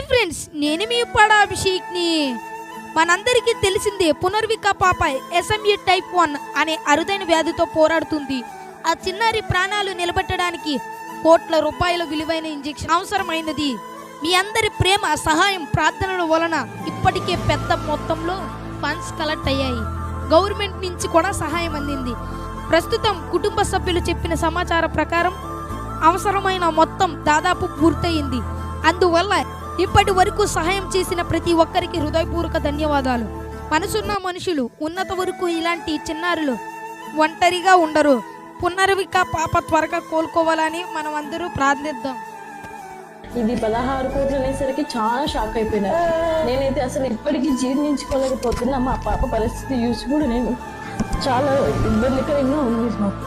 Hi friends, నేను మీ అభిషేక్ని. మనందరికీ తెలిసిందే, పునర్విక పాప ఎస్ఎంఈ టైప్ 1 అనే అరుదైన వ్యాధితో పోరాడుతుంది. ఆ చిన్నారి ప్రాణాలు నిలబెట్టడానికి కోట్ల రూపాయల విలువైన ఇంజెక్షన్ అవసరమైనది. మీ అందరి ప్రేమ, సహాయం, ప్రార్థనల వలన ఇప్పటికే పెద్ద మొత్తంలో ఫండ్స్ కలెక్ట్ అయ్యాయి. గవర్నమెంట్ నుంచి కూడా సహాయం అందింది. ప్రస్తుతం కుటుంబ సభ్యులు చెప్పిన సమాచారం ప్రకారం అవసరమైన మొత్తం దాదాపు పూర్తయింది. అందువల్ల ఇప్పటి వరకు సహాయం చేసిన ప్రతి ఒక్కరికి హృదయపూర్వక ధన్యవాదాలు. మనసున్న మనుషులు ఉన్నత వరకు ఇలాంటి చిన్నారులు ఒంటరిగా ఉండరు. పునర్విక పాప త్వరగా కోలుకోవాలని మనం అందరూ ప్రార్థిద్దాం. ఇది 16 కోట్లు అనేసరికి చాలా షాక్ అయిపోయినా. నేనైతే అసలు ఇప్పటికీ జీర్ణించుకోలేకపోతున్నా. మా పాప పరిస్థితి చూసి కూడా నేను చాలా ఇబ్బందికరంగా ఉంది నాకు.